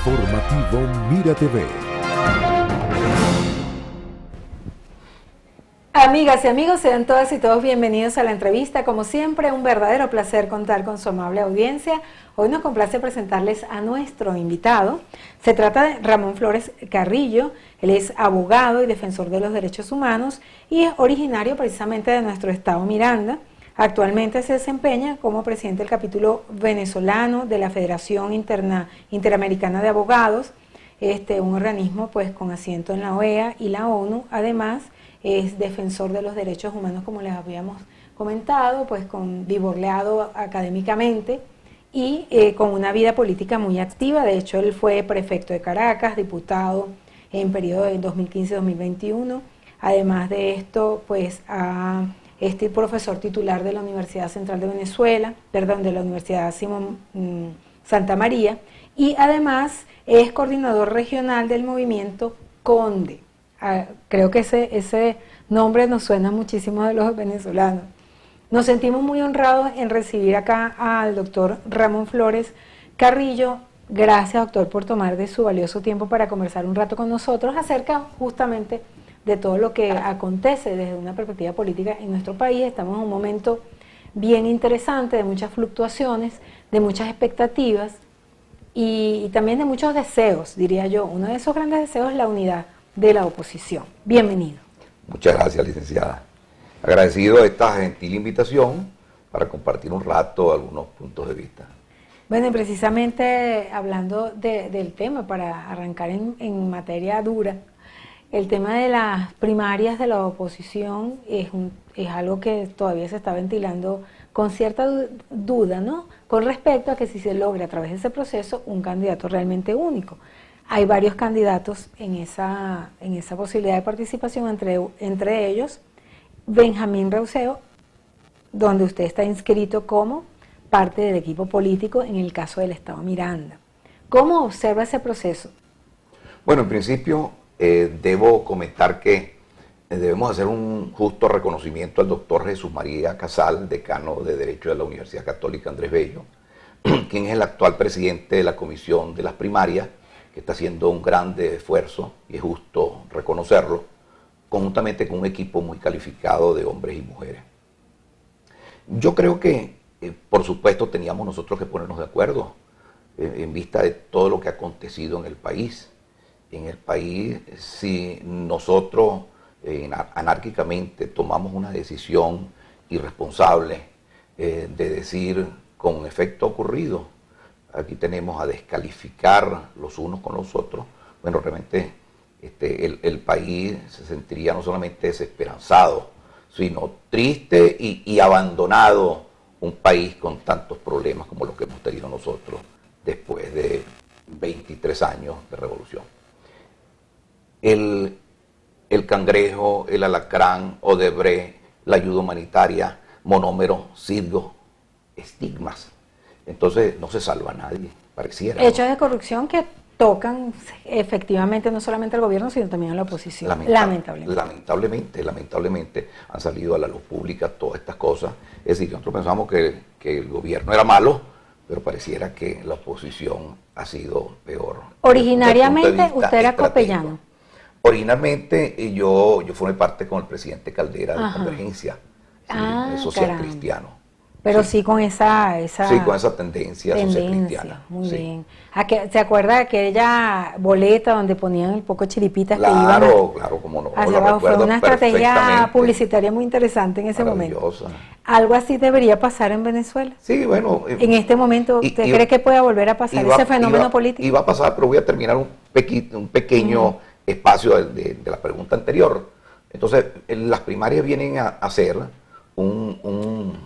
Informativo Mira TV. Amigas y amigos, sean todas y todos bienvenidos a la entrevista. Como siempre, un verdadero placer contar con su amable audiencia. Hoy nos complace presentarles a nuestro invitado. Se trata de Ramón Flores Carrillo. Él es abogado y defensor de los derechos humanos y es originario precisamente de nuestro estado Miranda. Actualmente se desempeña como presidente del capítulo venezolano de la Federación Interamericana de Abogados, un organismo pues con asiento en la OEA y la ONU. Además, es defensor de los derechos humanos, como les habíamos comentado, pues vivoreado académicamente y con una vida política muy activa. De hecho, él fue prefecto de Caracas, diputado en periodo de 2015-2021. Además de esto, pues profesor titular de la Universidad Central de Venezuela, de la Universidad Simón Santa María, y además es coordinador regional del movimiento CONDE. Creo que ese nombre nos suena muchísimo de los venezolanos. Nos sentimos muy honrados en recibir acá al doctor Ramón Flores Carrillo. Gracias, doctor, por tomar de su valioso tiempo para conversar un rato con nosotros acerca justamente de todo lo que acontece desde una perspectiva política en nuestro país. Estamos en un momento bien interesante, de muchas fluctuaciones, de muchas expectativas y también de muchos deseos, diría yo. Uno de esos grandes deseos es la unidad de la oposición. Bienvenido. Muchas gracias, licenciada. Agradecido de esta gentil invitación para compartir un rato algunos puntos de vista. Bueno, y precisamente hablando del tema, para arrancar en materia dura, el tema de las primarias de la oposición es algo que todavía se está ventilando con cierta duda, ¿no? Con respecto a que si se logra a través de ese proceso un candidato realmente único. Hay varios candidatos en esa posibilidad de participación, entre ellos Benjamín Rauseo, donde usted está inscrito como parte del equipo político en el caso del Estado Miranda. ¿Cómo observa ese proceso? Bueno, en principio debo comentar que debemos hacer un justo reconocimiento al doctor Jesús María Casal, decano de Derecho de la Universidad Católica Andrés Bello, quien es el actual presidente de la Comisión de las Primarias, que está haciendo un grande esfuerzo, y es justo reconocerlo, conjuntamente con un equipo muy calificado de hombres y mujeres. Yo creo que, por supuesto, teníamos nosotros que ponernos de acuerdo en vista de todo lo que ha acontecido en el país. En el país, si nosotros anárquicamente tomamos una decisión irresponsable de decir con efecto ocurrido, aquí tenemos a descalificar los unos con los otros, bueno, realmente el país se sentiría no solamente desesperanzado, sino triste y abandonado, un país con tantos problemas como los que hemos tenido nosotros después de 23 años de revolución. El cangrejo, el alacrán, Odebrecht, la ayuda humanitaria, monómero, Citgo, estigmas. Entonces no se salva a nadie, pareciera. Hechos de corrupción que tocan efectivamente no solamente al gobierno, sino también a la oposición. Lamentablemente han salido a la luz pública todas estas cosas. Es decir, nosotros pensamos que el gobierno era malo, pero pareciera que la oposición ha sido peor. Originariamente usted era copellano. Originalmente yo formé parte con el presidente Caldera de Convergencia, social cristiano. Pero sí con esa tendencia social cristiana. Muy bien. ¿Se acuerda de aquella boleta donde ponían el poco chiripitas que iban? Claro, como no. Hacia abajo. Fue una estrategia publicitaria muy interesante en ese momento. ¿Algo así debería pasar en Venezuela? Sí, bueno. En este momento, ¿usted cree que pueda volver a pasar ese fenómeno político? Y va a pasar, pero voy a terminar un pequeño espacio de la pregunta anterior. Entonces, las primarias vienen a ser un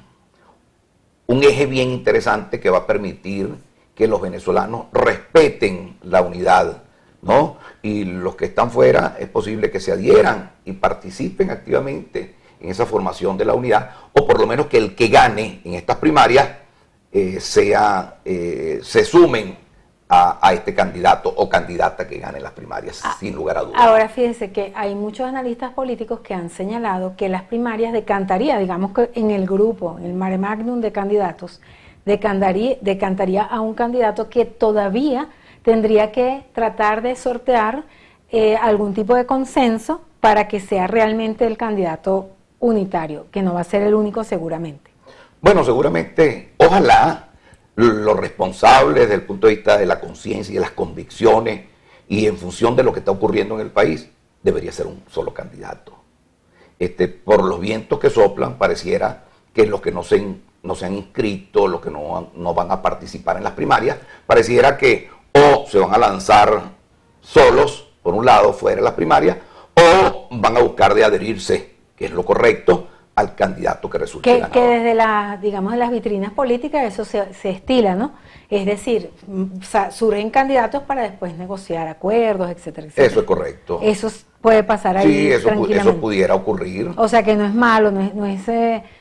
eje bien interesante que va a permitir que los venezolanos respeten la unidad, ¿no? Y los que están fuera es posible que se adhieran y participen activamente en esa formación de la unidad, o por lo menos que el que gane en estas primarias se sumen a este candidato o candidata que gane las primarias, sin lugar a dudas. Ahora fíjese que hay muchos analistas políticos que han señalado que las primarias decantaría, digamos que en el grupo, el mare magnum de candidatos, decantaría a un candidato que todavía tendría que tratar de sortear algún tipo de consenso para que sea realmente el candidato unitario, que no va a ser el único seguramente. Bueno, seguramente, ojalá los responsables desde el punto de vista de la conciencia y de las convicciones y en función de lo que está ocurriendo en el país, debería ser un solo candidato. Por los vientos que soplan, pareciera que los que no se han inscrito, los que no van a participar en las primarias, pareciera que o se van a lanzar solos, por un lado, fuera de las primarias, o van a buscar de adherirse, que es lo correcto, al candidato que resulte ganador. Que desde digamos, las vitrinas políticas eso se estila, ¿no? Es decir, surgen candidatos para después negociar acuerdos, etcétera, etcétera. Eso es correcto. Eso puede pasar ahí sí, eso tranquilamente. pudiera ocurrir. O sea que no es malo, no es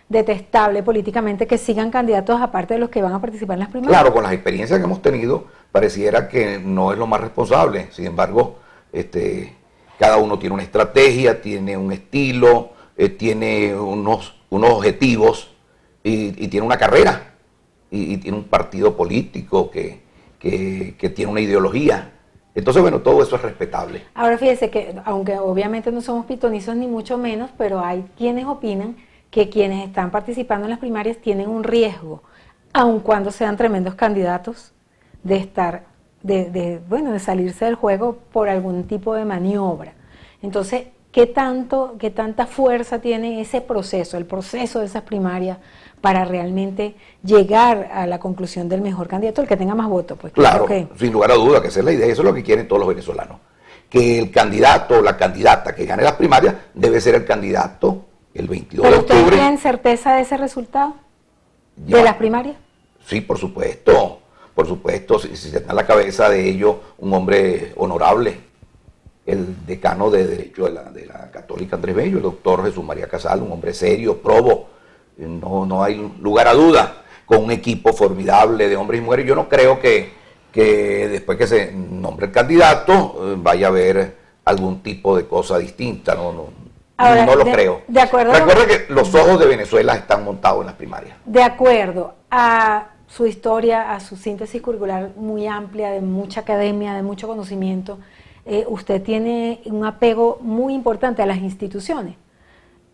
detestable políticamente que sigan candidatos aparte de los que van a participar en las primarias. Claro, con las experiencias que hemos tenido, pareciera que no es lo más responsable. Sin embargo, cada uno tiene una estrategia, tiene un estilo, tiene unos objetivos y tiene una carrera y tiene un partido político que tiene una ideología. Entonces, bueno, todo eso es respetable. Ahora fíjese que, aunque obviamente no somos pitonizos ni mucho menos, pero hay quienes opinan que quienes están participando en las primarias tienen un riesgo, aun cuando sean tremendos candidatos, de estar, de salirse del juego por algún tipo de maniobra. Entonces, ¿qué tanta fuerza tiene ese proceso, el proceso de esas primarias, para realmente llegar a la conclusión del mejor candidato, el que tenga más votos? Pues claro, sin lugar a duda, que esa es la idea, eso es lo que quieren todos los venezolanos. Que el candidato o la candidata que gane las primarias debe ser el candidato el 22 de octubre. ¿Pero ustedes tienen certeza de ese resultado? ¿De las primarias? Sí, por supuesto, si se está en la cabeza de ellos un hombre honorable, el decano de Derecho de la Católica Andrés Bello, el doctor Jesús María Casal, un hombre serio, probo, no hay lugar a duda, con un equipo formidable de hombres y mujeres. Yo no creo que después que se nombre el candidato vaya a haber algún tipo de cosa distinta, Ahora, no lo creo. De acuerdo. Recuerda que los ojos de Venezuela están montados en las primarias. De acuerdo a su historia, a su síntesis curricular muy amplia, de mucha academia, de mucho conocimiento, usted tiene un apego muy importante a las instituciones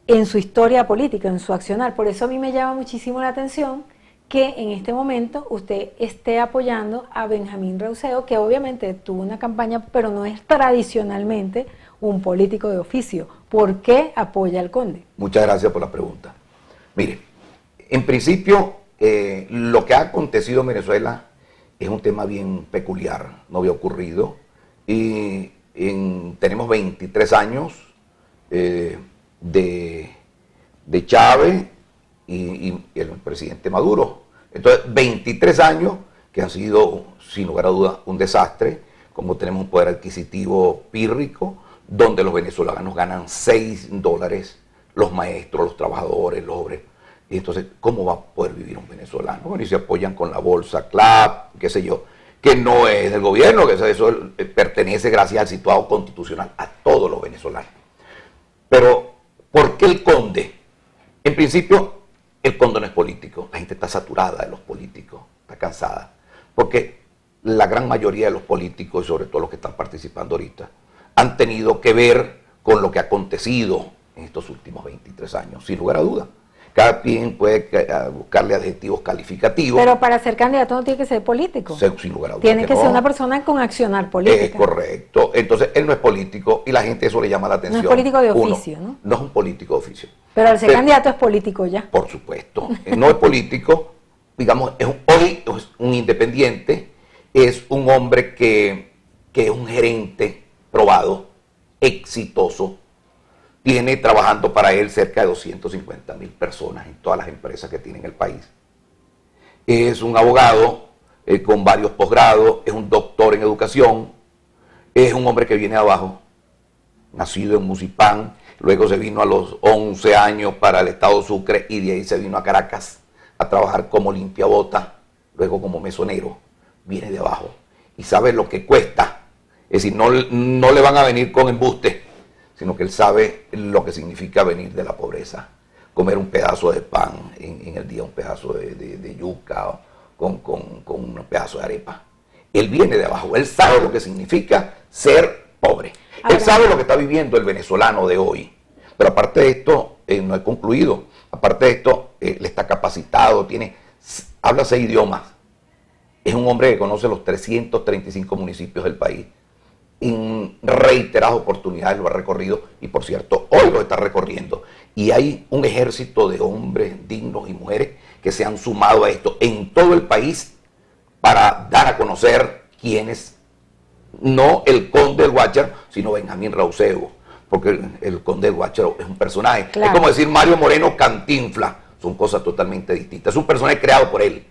en su historia política, en su accionar. Por eso a mí me llama muchísimo la atención que en este momento usted esté apoyando a Benjamín Reusedo, que obviamente tuvo una campaña, pero no es tradicionalmente un político de oficio. ¿Por qué apoya al Conde? Muchas gracias por la pregunta. Mire, en principio, lo que ha acontecido en Venezuela es un tema bien peculiar, no había ocurrido. Y tenemos 23 años de Chávez y el presidente Maduro. Entonces, 23 años que han sido, sin lugar a dudas, un desastre, como tenemos un poder adquisitivo pírrico, donde los venezolanos ganan $6, los maestros, los trabajadores, los obreros. Y entonces, ¿cómo va a poder vivir un venezolano? Bueno, y se apoyan con la bolsa CLAP, qué sé yo, que no es del gobierno, que eso pertenece gracias al situado constitucional a todos los venezolanos. Pero, ¿por qué el Conde? En principio, el Conde no es político, la gente está saturada de los políticos, está cansada, porque la gran mayoría de los políticos, y sobre todo los que están participando ahorita, han tenido que ver con lo que ha acontecido en estos últimos 23 años, sin lugar a duda. Cada quien puede buscarle adjetivos calificativos. Pero para ser candidato no tiene que ser político. Sin lugar a duda. Tiene que ser una persona con accionar política. Es correcto. Entonces, él no es político y la gente eso le llama la atención. No es político de oficio, ¿no? No es un político de oficio. Pero al ser candidato es político ya. Por supuesto. No es político, digamos, hoy es un independiente, es un hombre que es un gerente probado, exitoso. Tiene trabajando para él cerca de 250.000 personas en todas las empresas que tiene en el país. Es un abogado con varios posgrados, es un doctor en educación, es un hombre que viene de abajo, nacido en Musipán, luego se vino a los 11 años para el estado Sucre y de ahí se vino a Caracas a trabajar como limpiabota, luego como mesonero, viene de abajo y sabe lo que cuesta. Es decir, no le van a venir con embuste, sino que él sabe lo que significa venir de la pobreza, comer un pedazo de pan en el día, un pedazo de yuca con un pedazo de arepa. Él viene de abajo, él sabe lo que significa ser pobre. Ahora, Él sabe lo que está viviendo el venezolano de hoy. Pero aparte de esto, no he concluido. Aparte de esto, él está capacitado, habla 6 idiomas. Es un hombre que conoce los 335 municipios del país. En reiteradas oportunidades lo ha recorrido y, por cierto, hoy lo está recorriendo. Y hay un ejército de hombres dignos y mujeres que se han sumado a esto en todo el país para dar a conocer quién es, no el conde del Guácharo, sino Benjamín Rauseo, porque el conde del Guácharo es un personaje. Claro. Es como decir Mario Moreno Cantinflas, son cosas totalmente distintas. Es un personaje creado por él,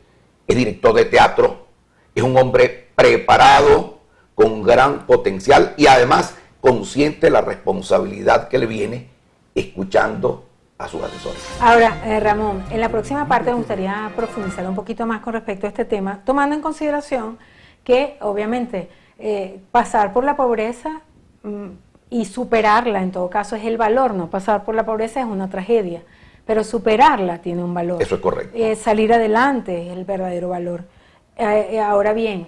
es director de teatro, es un hombre preparado, con gran potencial y además consciente de la responsabilidad que le viene escuchando a sus asesores. Ahora, Ramón, en la próxima parte me gustaría profundizar un poquito más con respecto a este tema, tomando en consideración que obviamente pasar por la pobreza y superarla en todo caso es el valor, no pasar por la pobreza es una tragedia, pero superarla tiene un valor. Eso es correcto. Salir adelante es el verdadero valor. Ahora bien,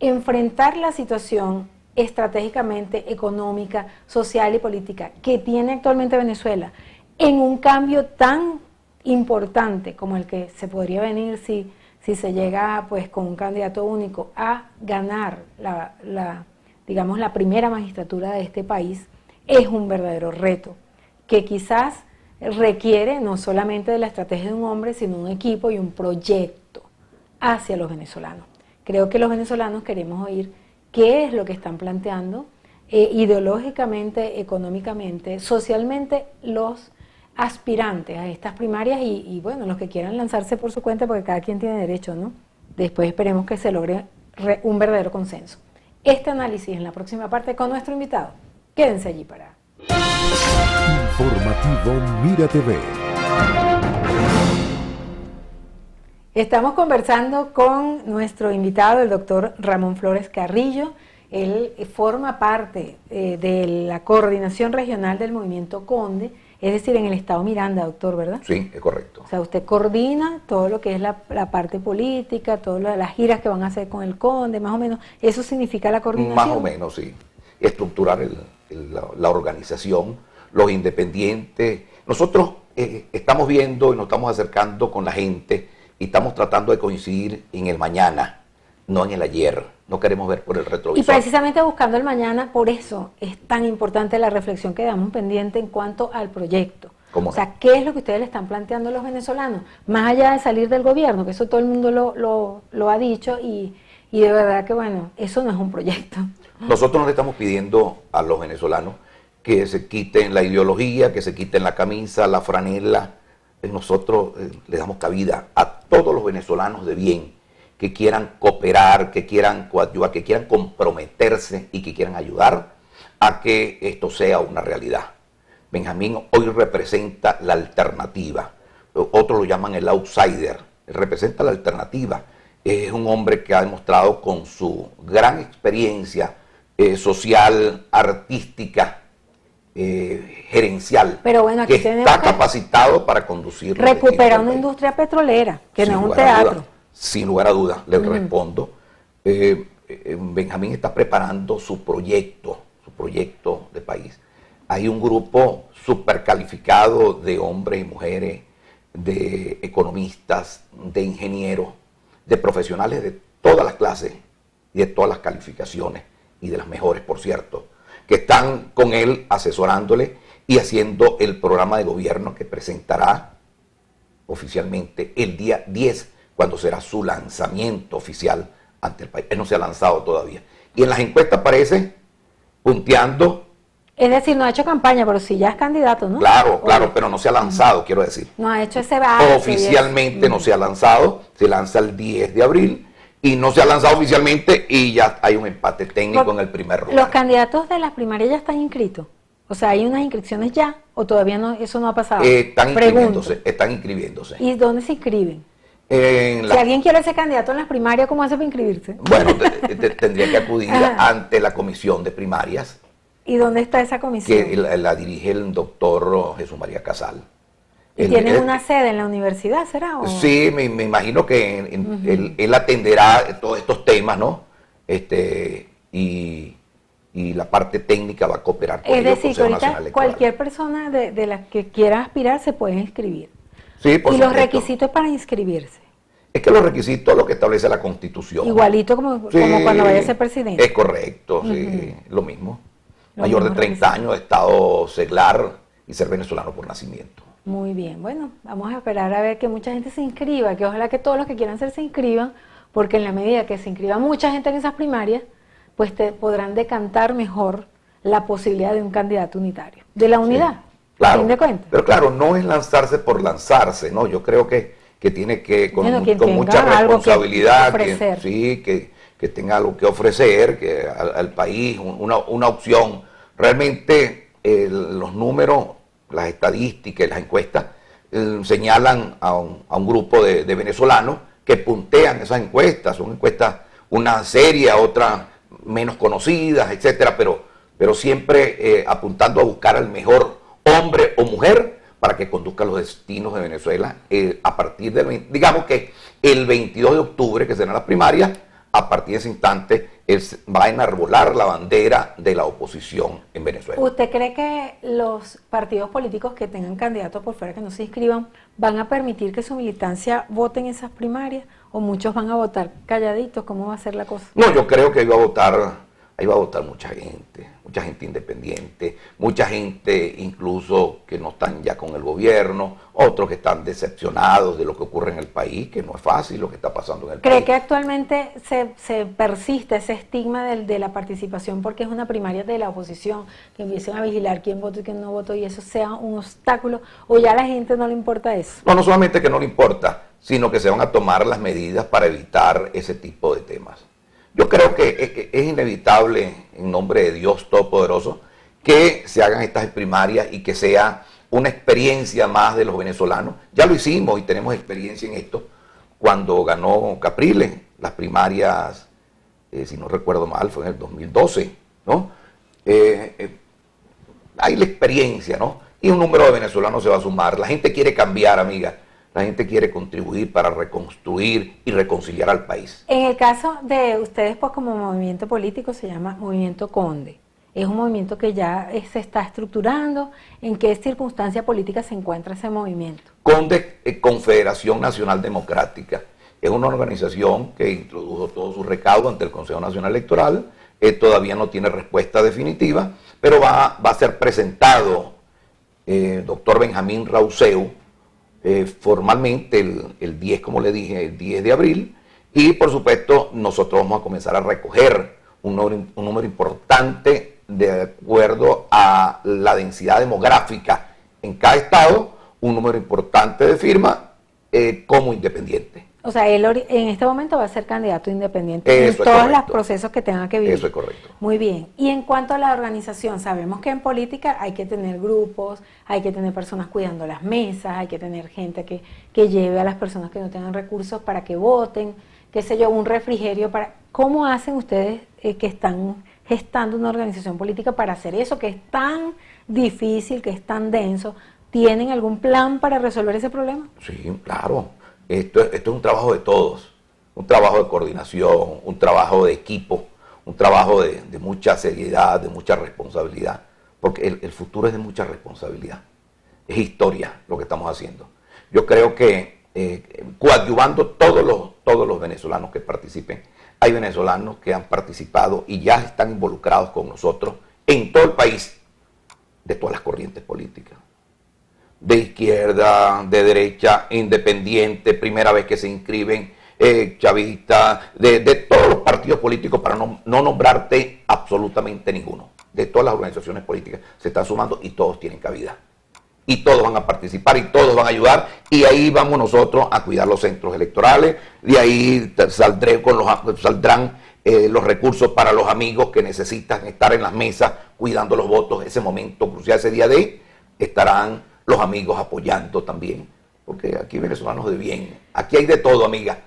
enfrentar la situación estratégicamente económica, social y política que tiene actualmente Venezuela en un cambio tan importante como el que se podría venir si se llega pues con un candidato único a ganar digamos la primera magistratura de este país, es un verdadero reto que quizás requiere no solamente de la estrategia de un hombre, sino un equipo y un proyecto hacia los venezolanos. Creo que los venezolanos queremos oír qué es lo que están planteando ideológicamente, económicamente, socialmente los aspirantes a estas primarias y bueno, los que quieran lanzarse por su cuenta, porque cada quien tiene derecho, ¿no? Después esperemos que se logre un verdadero consenso. Este análisis en la próxima parte con nuestro invitado. Quédense allí para... Informativo Mira TV. Estamos conversando con nuestro invitado, el doctor Ramón Flores Carrillo. Él forma parte de la coordinación regional del movimiento Conde, es decir, en el estado Miranda, doctor, ¿verdad? Sí, es correcto. O sea, usted coordina todo lo que es la parte política, todas las giras que van a hacer con el Conde, más o menos. ¿Eso significa la coordinación? Más o menos, sí. Estructurar la organización, los independientes. Nosotros estamos viendo y nos estamos acercando con la gente y estamos tratando de coincidir en el mañana, no en el ayer. No queremos ver por el retrovisor. Y precisamente buscando el mañana, por eso es tan importante la reflexión que damos pendiente en cuanto al proyecto. ¿Cómo? O sea, ¿qué es lo que ustedes le están planteando a los venezolanos? Más allá de salir del gobierno, que eso todo el mundo lo ha dicho y de verdad que, bueno, eso no es un proyecto. Nosotros no le estamos pidiendo a los venezolanos que se quiten la ideología, que se quiten la camisa, la franela. Nosotros le damos cabida a todos los venezolanos de bien que quieran cooperar, que quieran coadyuvar, que quieran comprometerse y que quieran ayudar a que esto sea una realidad. Benjamín hoy representa la alternativa, otros lo llaman el outsider, representa la alternativa. Es un hombre que ha demostrado con su gran experiencia social, artística, gerencial, Pero bueno, aquí que está capacitado para conducir. Recuperar una industria petrolera, que no es un teatro. Sin lugar a dudas, le respondo. Benjamín está preparando su proyecto de país. Hay un grupo súper calificado de hombres y mujeres, de economistas, de ingenieros, de profesionales de todas las clases y de todas las calificaciones, y de las mejores, por cierto, que están con él asesorándole y haciendo el programa de gobierno que presentará oficialmente el día 10, cuando será su lanzamiento oficial ante el país. Él no se ha lanzado todavía. Y en las encuestas aparece punteando. Es decir, no ha hecho campaña, pero sí ya es candidato, ¿no? Claro, pero no se ha lanzado, quiero decir. No ha hecho ese bagaje. Oficialmente no se ha lanzado, se lanza el 10 de abril y no se ha lanzado oficialmente y ya hay un empate técnico en el primer lugar. ¿Los candidatos de las primarias ya están inscritos? O sea, ¿hay unas inscripciones ya o todavía no, eso no ha pasado? Están inscribiéndose. ¿Y dónde se inscriben? Si alguien quiere ser candidato en las primarias, ¿cómo hace para inscribirse? Bueno, tendría que acudir ante la comisión de primarias. ¿Y dónde está esa comisión? Que la dirige el doctor Jesús María Casal. ¿Y tienen una sede en la universidad, será? ¿O? Sí, me imagino que él atenderá todos estos temas, ¿no? y la parte técnica va a cooperar con Es ello, decir, que Consejo Nacional ahorita Electoral. cualquier persona de las que quiera aspirar se puede inscribir. Sí, por Y los supuesto. requisitos para inscribirse. Es que los requisitos lo que establece la Constitución. Igualito como, Sí, como cuando vaya a ser presidente. Es correcto, sí, lo mismo. Los Mayor de mismos 30 años, estado seglar y ser venezolano por nacimiento. Muy bien, bueno, vamos a esperar a ver que mucha gente se inscriba, que ojalá que todos los que quieran ser se inscriban, porque en la medida que se inscriba mucha gente en esas primarias, pues te podrán decantar mejor la posibilidad de un candidato unitario, de la unidad, Claro, a fin de cuentas. pero claro, no es lanzarse por lanzarse, ¿no? Yo creo que tiene que, con, Bueno, quien con tenga mucha algo que responsabilidad, ofrecer. que tenga algo que ofrecer, que al país, una opción. Realmente los números, las estadísticas y las encuestas señalan a un grupo de venezolanos que puntean esas encuestas. Son encuestas, una seria, otras menos conocidas, etcétera, pero siempre apuntando a buscar al mejor hombre o mujer para que conduzca los destinos de Venezuela a partir del, digamos que el 22 de octubre, que serán las primarias, a partir de ese instante va a enarbolar la bandera de la oposición en Venezuela. ¿Usted cree que los partidos políticos que tengan candidatos por fuera que no se inscriban van a permitir que su militancia vote en esas primarias o muchos van a votar calladitos? ¿Cómo va a ser la cosa? No, yo creo que ahí va a votar mucha gente independiente, mucha gente incluso que no están ya con el gobierno, otros que están decepcionados de lo que ocurre en el país, que no es fácil lo que está pasando en el país. ¿Cree que actualmente se persiste ese estigma de la participación porque es una primaria de la oposición, que empiecen a vigilar quién votó y quién no votó y eso sea un obstáculo, o ya a la gente no le importa eso? No solamente que no le importa, sino que se van a tomar las medidas para evitar ese tipo de temas. Yo creo que es inevitable, en nombre de Dios Todopoderoso, que se hagan estas primarias y que sea una experiencia más de los venezolanos. Ya lo hicimos y tenemos experiencia en esto cuando ganó Capriles, las primarias, si no recuerdo mal, fue en el 2012, ¿no? Hay la experiencia, ¿no? Y un número de venezolanos se va a sumar. La gente quiere cambiar, amiga. La gente quiere contribuir para reconstruir y reconciliar al país. En el caso de ustedes, pues como movimiento político, se llama Movimiento Conde. Es un movimiento que ya se está estructurando. ¿En qué circunstancia política se encuentra ese movimiento? Conde, Confederación Nacional Democrática, es una organización que introdujo todo su recaudo ante el Consejo Nacional Electoral. Todavía no tiene respuesta definitiva, pero va a ser presentado doctor Benjamín Rauseu, formalmente el 10, como le dije, el 10 de abril, y por supuesto nosotros vamos a comenzar a recoger un número importante de acuerdo a la densidad demográfica en cada estado, un número importante de firmas como independiente. O sea, él en este momento va a ser candidato independiente Eso en es todos los correcto. procesos que tenga que vivir. Eso es correcto. Muy bien. Y en cuanto a la organización, sabemos que en política hay que tener grupos, hay que tener personas cuidando las mesas, hay que tener gente que lleve a las personas que no tengan recursos para que voten, qué sé yo, un refrigerio para... ¿Cómo hacen ustedes que están gestando una organización política para hacer eso, que es tan difícil, que es tan denso? ¿Tienen algún plan para resolver ese problema? Sí, claro. Esto es un trabajo de todos, un trabajo de coordinación, un trabajo de equipo, un trabajo de mucha seriedad, de mucha responsabilidad, porque el futuro es de mucha responsabilidad. Es historia lo que estamos haciendo. Yo creo que coadyuvando todos los venezolanos que participen, hay venezolanos que han participado y ya están involucrados con nosotros en todo el país, de todas las corrientes políticas. De izquierda, de derecha, independiente, primera vez que se inscriben, chavista, de todos los partidos políticos, para no nombrarte absolutamente ninguno. De todas las organizaciones políticas se están sumando y todos tienen cabida. Y todos van a participar y todos van a ayudar, y ahí vamos nosotros a cuidar los centros electorales, de ahí saldrán los recursos para los amigos que necesitan estar en las mesas cuidando los votos. Ese momento crucial, ese día de, estarán los amigos apoyando también, porque aquí venezolanos de bien, aquí hay de todo, amiga.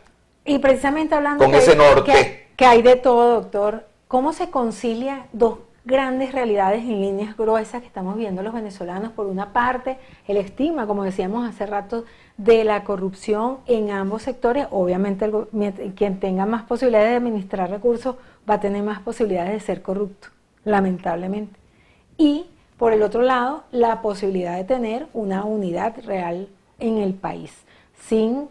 Y precisamente hablando Con ese norte. que hay de todo, doctor, ¿cómo se concilia dos grandes realidades en líneas gruesas que estamos viendo los venezolanos? Por una parte, el estigma, como decíamos hace rato, de la corrupción en ambos sectores. Obviamente quien tenga más posibilidades de administrar recursos va a tener más posibilidades de ser corrupto, lamentablemente. Y por el otro lado, la posibilidad de tener una unidad real en el país, sin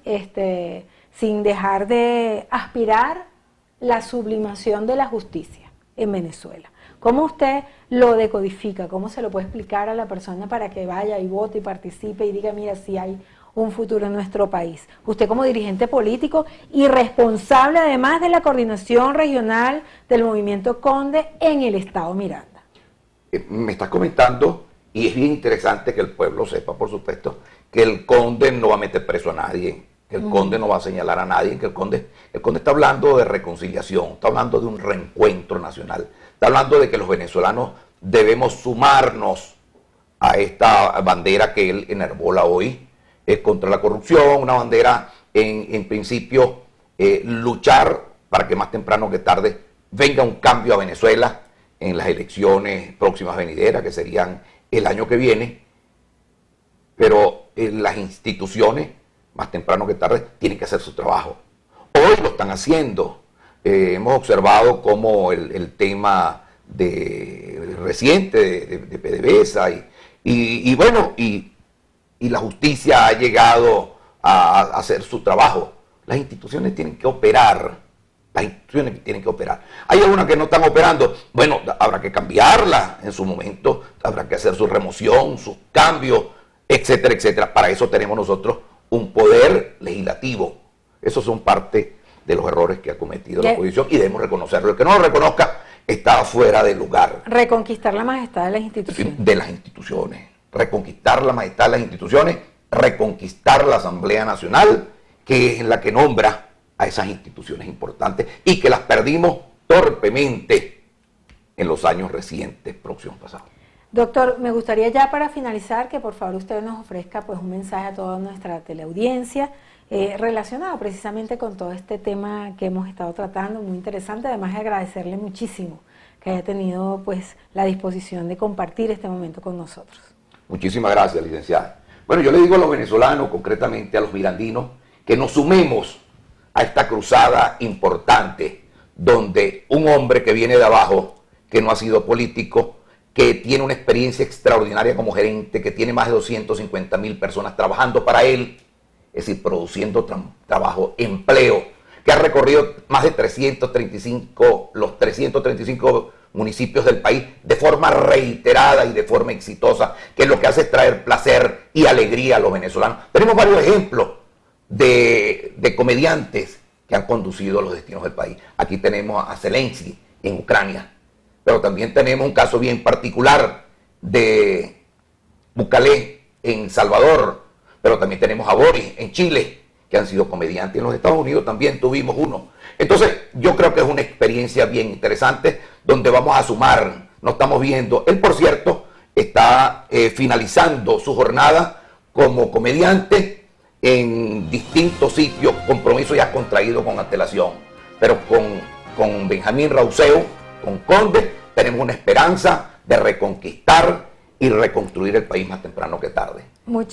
dejar de aspirar la sublimación de la justicia en Venezuela. ¿Cómo usted lo decodifica? ¿Cómo se lo puede explicar a la persona para que vaya y vote y participe y diga, mira, sí hay un futuro en nuestro país? Usted como dirigente político y responsable además de la coordinación regional del movimiento Conde en el estado Miranda. Me estás comentando, y es bien interesante que el pueblo sepa, por supuesto, que el Conde no va a meter preso a nadie, que el Conde no va a señalar a nadie, que el Conde está hablando de reconciliación, está hablando de un reencuentro nacional, está hablando de que los venezolanos debemos sumarnos a esta bandera que él enarbola hoy contra la corrupción, una bandera en principio luchar para que más temprano que tarde venga un cambio a Venezuela en las elecciones próximas venideras, que serían el año que viene, pero las instituciones, más temprano que tarde, tienen que hacer su trabajo. Hoy lo están haciendo. Hemos observado cómo el tema reciente de PDVSA y la justicia ha llegado a hacer su trabajo. Las instituciones tienen que operar. Las instituciones tienen que operar. Hay algunas que no están operando. Bueno, habrá que cambiarlas en su momento, habrá que hacer su remoción, sus cambios, etcétera, etcétera. Para eso tenemos nosotros un poder legislativo. Esos son parte de los errores que ha cometido la oposición y debemos reconocerlo. El que no lo reconozca está fuera de lugar. Reconquistar la majestad de las instituciones. De las instituciones. Reconquistar la majestad de las instituciones, reconquistar la Asamblea Nacional, que es la que nombra a esas instituciones importantes y que las perdimos torpemente en los años recientes, próximos pasados. Doctor, me gustaría ya para finalizar que por favor usted nos ofrezca pues un mensaje a toda nuestra teleaudiencia relacionado precisamente con todo este tema que hemos estado tratando, muy interesante, además de agradecerle muchísimo que haya tenido pues la disposición de compartir este momento con nosotros. Muchísimas gracias, licenciada. Bueno, yo le digo a los venezolanos, concretamente a los mirandinos, que nos sumemos a esta cruzada importante, donde un hombre que viene de abajo, que no ha sido político, que tiene una experiencia extraordinaria como gerente, que tiene más de 250,000 personas trabajando para él, es decir, produciendo trabajo, empleo, que ha recorrido más de 335 municipios del país de forma reiterada y de forma exitosa, que lo que hace es traer placer y alegría a los venezolanos. Tenemos varios ejemplos de comediantes que han conducido los destinos del país. Aquí tenemos a Zelensky en Ucrania, pero también tenemos un caso bien particular de Bukele en Salvador, pero también tenemos a Boris en Chile, que han sido comediantes. En los Estados Unidos también tuvimos uno. Entonces, yo creo que es una experiencia bien interesante, donde vamos a sumar, nos estamos viendo. Él, por cierto, está finalizando su jornada como comediante en distintos sitios, compromiso ya contraído con antelación. Pero con Benjamín Rauseo, con Conde, tenemos una esperanza de reconquistar y reconstruir el país más temprano que tarde.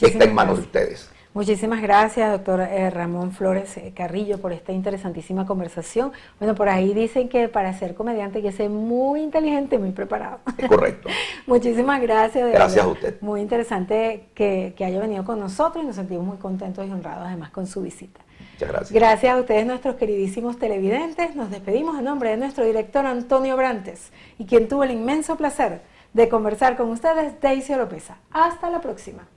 Está en manos de ustedes. Muchísimas gracias, doctor Ramón Flores Carrillo, por esta interesantísima conversación. Bueno, por ahí dicen que para ser comediante hay que ser muy inteligente, muy preparado. Es correcto. Muchísimas gracias. Gracias a usted. Muy interesante que haya venido con nosotros y nos sentimos muy contentos y honrados además con su visita. Muchas gracias. Gracias a ustedes, nuestros queridísimos televidentes. Nos despedimos en nombre de nuestro director Antonio Brantes y quien tuvo el inmenso placer de conversar con ustedes, Daisy Oropesa. Hasta la próxima.